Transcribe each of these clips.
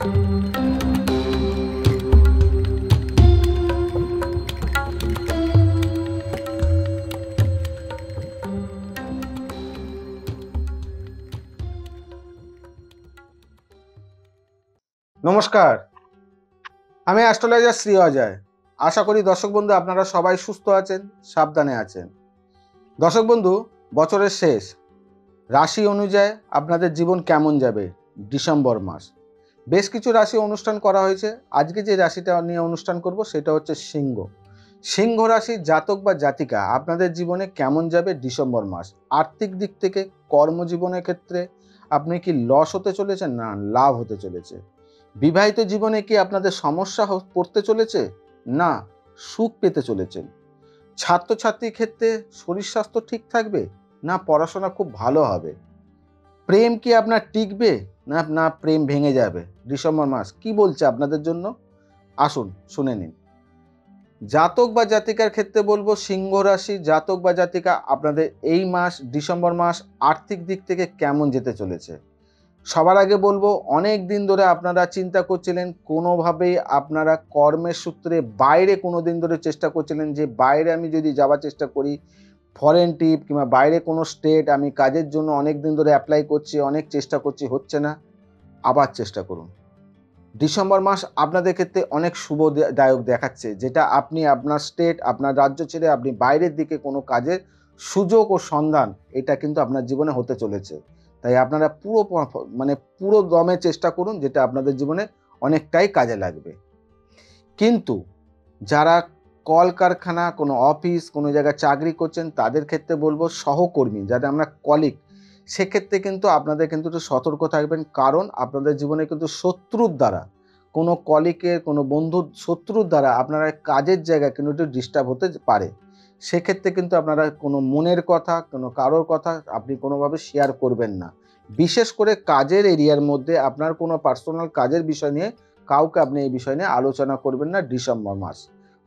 নমস্কার, আমি অ্যাস্ট্রোলজার শ্রী অজয়। আশা করি দর্শক বন্ধু আপনারা সবাই সুস্থ আছেন, সাবধানে আছেন। দর্শক বন্ধু, বছরের শেষ রাশি অনুযায়ী আপনাদের জীবন কেমন যাবে ডিসেম্বর মাস। বেশ কিছু রাশি অনুষ্ঠান করা হয়েছে। আজকে যে রাশিটা নিয়ে অনুষ্ঠান করব সেটা হচ্ছে সিংহ। সিংহ রাশির জাতক বা জাতিকা আপনাদের জীবনে কেমন যাবে ডিসেম্বর মাস। আর্থিক দিক থেকে, কর্মজীবনের ক্ষেত্রে আপনি কি লস হতে চলেছেন না লাভ হতে চলেছে। বিবাহিত জীবনে কি আপনাদের সমস্যা পড়তে চলেছে না সুখ পেতে চলেছেন। ছাত্রছাত্রীর ক্ষেত্রে শরীর স্বাস্থ্য ঠিক থাকবে না পড়াশোনা খুব ভালো হবে। প্রেম কি আপনার টিকবে না না প্রেম ভেঙে যাবে। ডিসেম্বর মাস কি বলছে আপনাদের জন্য, আসুন শুনে নিন। জাতক বা জাতিকার ক্ষেত্রে বলবো, সিংহ রাশি জাতক বা জাতিকা আপনাদের এই মাস ডিসেম্বর মাস আর্থিক দিক থেকে কেমন যেতে চলেছে। সবার আগে বলবো, অনেক দিন ধরে আপনারা চিন্তা করছিলেন, কোনোভাবেই আপনারা কর্মের সূত্রে বাইরে কোনো দিন ধরে চেষ্টা করছিলেন যে বাইরে আমি যদি যাওয়ার চেষ্টা করি, ফরেন ট্রিপ কিংবা বাইরে কোনো স্টেট, আমি কাজের জন্য অনেক দিন ধরে অ্যাপ্লাই করছি, অনেক চেষ্টা করছি, হচ্ছে না। আবার চেষ্টা করুন। ডিসেম্বর মাস আপনাদের ক্ষেত্রে অনেক শুভদায়ক দেখাচ্ছে, যেটা আপনি আপনার স্টেট, আপনার রাজ্য ছেড়ে আপনি বাইরের দিকে কোনো কাজের সুযোগ ও সন্ধান এটা কিন্তু আপনার জীবনে হতে চলেছে। তাই আপনারা পুরো দমে চেষ্টা করুন, যেটা আপনাদের জীবনে অনেকটাই কাজে লাগবে। কিন্তু যারা কলকারখানা, কোনো অফিস, কোনো জায়গায় চাকরি করছেন তাদের ক্ষেত্রে বলবো, সহকর্মী যাদের আমরা কলিগ, সেক্ষেত্রে কিন্তু আপনাদের কিন্তু একটু সতর্ক থাকবেন। কারণ আপনাদের জীবনে কিন্তু শত্রুর দ্বারা, কোনো কলিগের, কোনো বন্ধুর শত্রুর দ্বারা আপনারা কাজের জায়গায় কিন্তু একটু ডিস্টার্ব হতে পারে। সেক্ষেত্রে কিন্তু আপনারা কোনো মনের কথা, কোনো কারোর কথা আপনি কোনোভাবে শেয়ার করবেন না। বিশেষ করে কাজের এরিয়ার মধ্যে আপনার কোনো পার্সোনাল কাজের বিষয় নিয়ে কাউকে আপনি এই বিষয় নিয়ে আলোচনা করবেন না ডিসেম্বর মাস।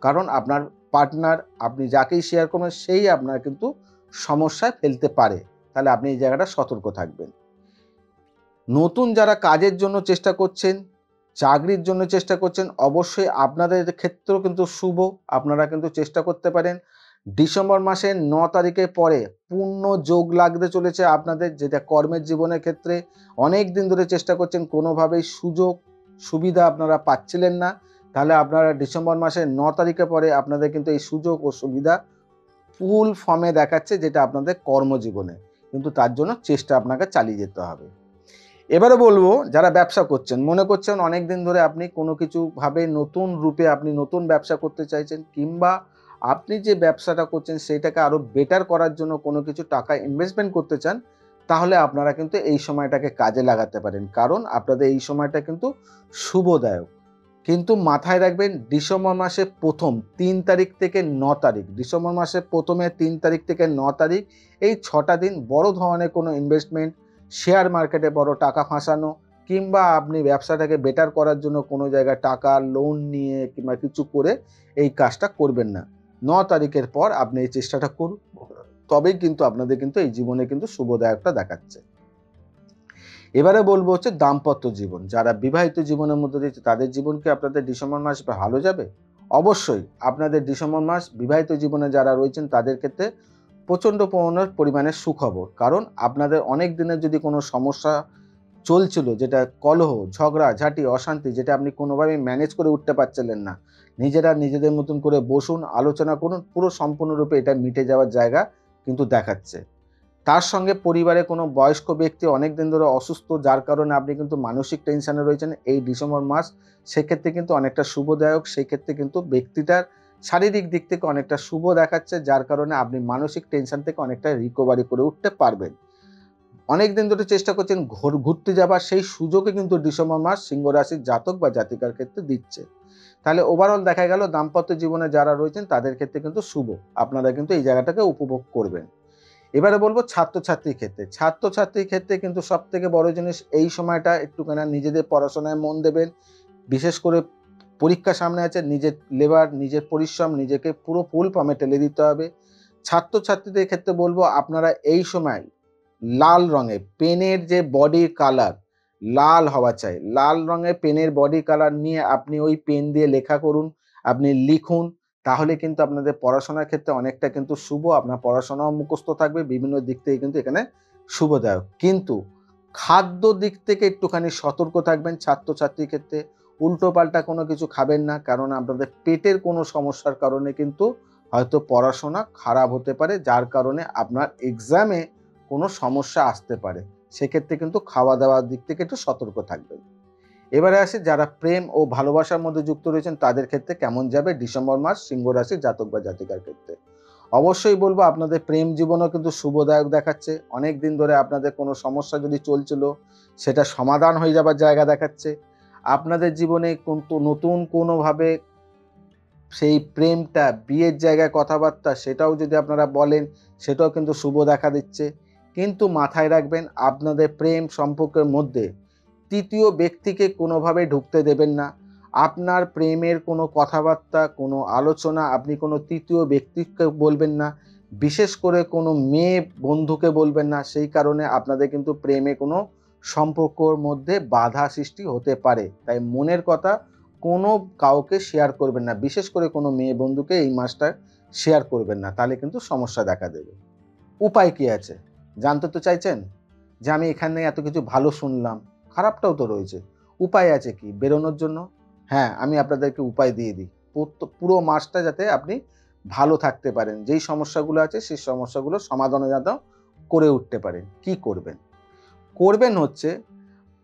কারণ আপনার পার্টনার, আপনি যাকেই শেয়ার করবেন সেই আপনার কিন্তু সমস্যায় ফেলতে পারে। তাহলে আপনি এই জায়গাটা সতর্ক থাকবেন। নতুন যারা কাজের জন্য চেষ্টা করছেন, চাকরির জন্য চেষ্টা করছেন, অবশ্যই আপনাদের ক্ষেত্রেও কিন্তু শুভ। আপনারা কিন্তু চেষ্টা করতে পারেন। ডিসেম্বর মাসের 9 তারিখের পরে পূর্ণ যোগ লাগতে চলেছে আপনাদের, যেটা কর্মের জীবনের ক্ষেত্রে অনেক দিন ধরে চেষ্টা করছেন, কোনোভাবেই সুযোগ সুবিধা আপনারা পাচ্ছিলেন না। তাহলে আপনারা ডিসেম্বর মাসের 9 তারিখের পরে আপনাদের কিন্তু এই সুযোগ ও সুবিধা ফুল ফর্মে দেখাচ্ছে, যেটা আপনাদের কর্মজীবনে। কিন্তু তার জন্য চেষ্টা আপনাকে চালিয়ে যেতে হবে। এবারে বলবো, যারা ব্যবসা করছেন, মনে করছেন অনেক দিন ধরে আপনি কোনো কিছুভাবে নতুন রূপে আপনি নতুন ব্যবসা করতে চাইছেন, কিংবা আপনি যে ব্যবসাটা করছেন সেটাকে আরও বেটার করার জন্য কোনো কিছু টাকা ইনভেস্টমেন্ট করতে চান, তাহলে আপনারা কিন্তু এই সময়টাকে কাজে লাগাতে পারেন। কারণ আপনাদের এই সময়টা কিন্তু শুভদায়ক। কিন্তু মাথায় রাখবেন, ডিসেম্বর মাসের প্রথম 3 তারিখ থেকে 9 তারিখ, ডিসেম্বর মাসের প্রথমে 3 তারিখ থেকে 9 তারিখ, এই 6টা দিন বড় ধরনের কোনো ইনভেস্টমেন্ট, শেয়ার মার্কেটে বড় টাকা ফাঁসানো, কিংবা আপনি ব্যবসাটাকে বেটার করার জন্য কোনো জায়গায় টাকা লোন নিয়ে কিংবা কিছু করে এই কাজটা করবেন না। 9 তারিখের পর আপনি এই চেষ্টাটা করুন, তবেই কিন্তু আপনাদের কিন্তু এই জীবনে কিন্তু শুভদায়কটা দেখাচ্ছে। এবারে বলবো হচ্ছে দাম্পত্য জীবন। যারা বিবাহিত জীবনের মধ্যে দিয়েছে তাদের জীবন কি আপনাদের ডিসেম্বর মাস ভালো যাবে? অবশ্যই আপনাদের ডিসেম্বর মাস বিবাহিত জীবনে যারা রয়েছেন তাদের ক্ষেত্রে প্রচণ্ড পরিমাণে সুখবর। কারণ আপনাদের অনেক দিনের যদি কোনো সমস্যা চলছিল, যেটা কলহ, ঝগড়া ঝাঁটি, অশান্তি, যেটা আপনি কোনোভাবেই ম্যানেজ করে উঠতে পারছিলেন না, নিজেরা নিজেদের মতন করে বসুন, আলোচনা করুন, পুরো সম্পূর্ণরূপে এটা মিটে যাওয়ার জায়গা কিন্তু দেখাচ্ছে। তার সঙ্গে পরিবারে কোনো বয়স্ক ব্যক্তি অনেক দিন ধরে অসুস্থ, যার কারণে আপনি কিন্তু মানসিক টেনশনে রয়েছেন এই ডিসেম্বর মাস, সেক্ষেত্রে কিন্তু অনেকটা শুভদায়ক। সেই ক্ষেত্রে কিন্তু ব্যক্তিটার শারীরিক দিক থেকে অনেকটা শুভ দেখাচ্ছে, যার কারণে আপনি মানসিক টেনশন থেকে অনেকটা রিকভারি করে উঠতে পারবেন। অনেক দিন ধরে চেষ্টা করছেন ঘুরতে যাবার, সেই সুযোগে কিন্তু ডিসেম্বর মাস সিংহ রাশির জাতক বা জাতিকার ক্ষেত্রে দিচ্ছে। তাহলে ওভারঅল দেখা গেল দাম্পত্য জীবনে যারা রয়েছেন তাদের ক্ষেত্রে কিন্তু শুভ। আপনারা কিন্তু এই জায়গাটাকে উপভোগ করবেন। এবারে বলবো ছাত্রছাত্রীর ক্ষেত্রে। ছাত্রছাত্রীর ক্ষেত্রে কিন্তু সবথেকে বড় জিনিস, এই সময়টা একটুখানি নিজেদের পড়াশোনায় মন দেবেন। বিশেষ করে পরীক্ষা সামনে আছে, নিজের লেবার, নিজের পরিশ্রম নিজেকে পুরো ফুল পামে টেলে দিতে হবে। ছাত্রছাত্রীদের ক্ষেত্রে বলবো, আপনারা এই সময় লাল রঙের পেনের যে বডির কালার, লাল হওয়া চাই। লাল রঙের পেনের বডি কালার নিয়ে আপনি ওই পেন দিয়ে লেখা করুন, আপনি লিখুন। তাহলে কিন্তু আপনাদের পড়াশোনার ক্ষেত্রে অনেকটা কিন্তু শুভ, আপনার পড়াশোনাও মুখস্থ থাকবে, বিভিন্ন দিক থেকে কিন্তু এখানে শুভদায়ক। কিন্তু খাদ্য দিক থেকে একটুখানি সতর্ক থাকবেন ছাত্রছাত্রীর ক্ষেত্রে। উল্টোপাল্টা কোনো কিছু খাবেন না, কারণ আপনাদের পেটের কোনো সমস্যার কারণে কিন্তু হয়তো পড়াশোনা খারাপ হতে পারে, যার কারণে আপনার এক্সামে কোনো সমস্যা আসতে পারে। সেক্ষেত্রে কিন্তু খাওয়া দাওয়ার দিক থেকে একটু সতর্ক থাকবেন। এবারে আসি যারা প্রেম ও ভালোবাসার মধ্যে যুক্ত রয়েছেন তাদের ক্ষেত্রে কেমন যাবে ডিসেম্বর মাস সিংহ রাশির জাতক বা জাতিকার ক্ষেত্রে। অবশ্যই বলবো আপনাদের প্রেম জীবনও কিন্তু শুভদায়ক দেখাচ্ছে। অনেক দিন ধরে আপনাদের কোনো সমস্যা যদি চলছিল সেটা সমাধান হয়ে যাবার জায়গা দেখাচ্ছে। আপনাদের জীবনে কিন্তু নতুন কোনোভাবে সেই প্রেমটা বিয়ের জায়গায় কথাবার্তা সেটাও যদি আপনারা বলেন সেটাও কিন্তু শুভ দেখা দিচ্ছে। কিন্তু মাথায় রাখবেন আপনাদের প্রেম সম্পর্কের মধ্যে তৃতীয় ব্যক্তিকে কোনোভাবে ঢুকতে দেবেন না। আপনার প্রেমের কোনো কথাবার্তা, কোনো আলোচনা আপনি কোনো তৃতীয় ব্যক্তিকে বলবেন না। বিশেষ করে কোনো মেয়ে বন্ধুকে বলবেন না। সেই কারণে আপনাদের কিন্তু প্রেমে কোনো সম্পর্কর মধ্যে বাধা সৃষ্টি হতে পারে। তাই মনের কথা কোনো কাউকে শেয়ার করবেন না। বিশেষ করে কোনো মেয়ে বন্ধুকে এই মাসটা শেয়ার করবেন না। তাহলে কিন্তু সমস্যা দেখা দেবে। উপায় কি আছে? জানতে তো চাইছেন? যে আমি এখানে এত কিছু ভালো শুনলাম, খারাপটাও তো রয়েছে। উপায় আছে কি বেরোনোর জন্য? হ্যাঁ, আমি আপনাদেরকে উপায় দিয়ে দিই। পুরো মাসটা যাতে আপনি ভালো থাকতে পারেন। যেই সমস্যাগুলো আছে সেই সমস্যাগুলো সমাধান যাতে করে উঠতে পারেন। কি করবেন? করবেন হচ্ছে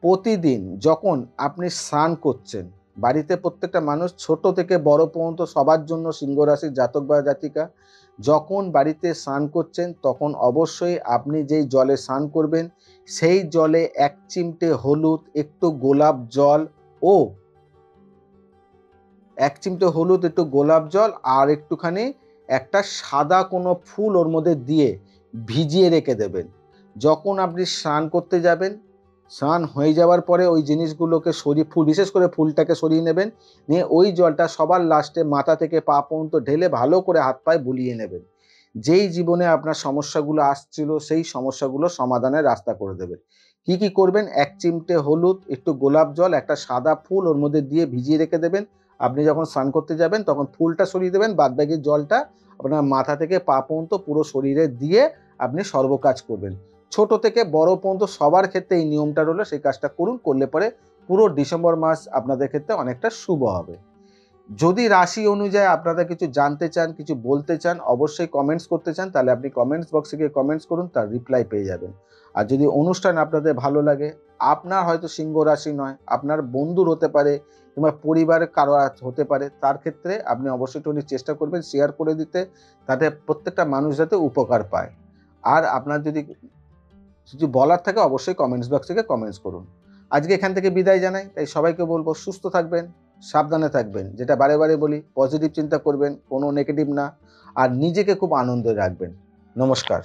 প্রতিদিন যখন আপনি স্নান করছেন, বাড়িতে প্রত্যেকটা মানুষ ছোট থেকে বড় পর্যন্ত সবার জন্য সিংহ রাশির জাতক বা জাতিকা যখন বাড়িতে স্নান করছেন তখন অবশ্যই আপনি যেই জলে স্নান করবেন সেই জলে 1 চিমটে হলুদ, একটু গোলাপ জল ও 1 চিমটে হলুদ, একটু গোলাপ জল আর একটুখানি একটা সাদা কোনো ফুল ওর মধ্যে দিয়ে ভিজিয়ে রেখে দেবেন। যখন আপনি স্নান করতে যাবেন, স্নান হয়ে যাওয়ার পরে ওই জিনিসগুলোকে সরিয়ে বিশেষ করে ফুলটাকে সরিয়ে নেবেন। নিয়ে ওই জলটা সবার লাস্টে মাথা থেকে পা পর্যন্ত ঢেলে ভালো করে হাত পায়ে বুলিয়ে নেবেন। যেই জীবনে আপনার সমস্যাগুলো আসছিল সেই সমস্যাগুলো সমাধানের রাস্তা করে দেবেন। কি করবেন? 1 চিমটে হলুদ, একটু গোলাপ জল, একটা সাদা ফুল ওর মধ্যে দিয়ে ভিজিয়ে রেখে দেবেন। আপনি যখন স্নান করতে যাবেন তখন ফুলটা সরিয়ে দেবেন, বাদবাকি জলটা আপনার মাথা থেকে পা পর্যন্ত পুরো শরীরে দিয়ে আপনি সর্বকাজ করবেন। ছোট থেকে বড় পর্যন্ত সবার ক্ষেত্রে এই নিয়মটা রইল, সেই কাজটা করুন। করলে পরে পুরো ডিসেম্বর মাস আপনাদের ক্ষেত্রে অনেকটা শুভ হবে। যদি রাশি অনুযায়ী আপনারা কিছু জানতে চান, কিছু বলতে চান, অবশ্যই কমেন্টস করতে চান, তাহলে আপনি কমেন্টস বক্সে গিয়ে কমেন্টস করুন, তার রিপ্লাই পেয়ে যাবেন। আর যদি অনুষ্ঠান আপনাদের ভালো লাগে, আপনার হয়তো সিংহ রাশি নয়, আপনার বন্ধুর হতে পারে কিংবা পরিবারের কারো হতে পারে, তার ক্ষেত্রে আপনি অবশ্যই একটু চেষ্টা করবেন শেয়ার করে দিতে, তাতে প্রত্যেকটা মানুষ যাতে উপকার পায়। আর আপনার যদি কিছু বলার থাকে অবশ্যই কমেন্টস বক্সে গিয়ে কমেন্টস করুন। আজকে এখান থেকে বিদায় জানাই। তাই সবাইকে বলবো সুস্থ থাকবেন, সাবধানে থাকবেন। যেটা বারে বারে বলি পজিটিভ চিন্তা করবেন, কোনো নেগেটিভ না। আর নিজেকে খুব আনন্দে রাখবেন। নমস্কার।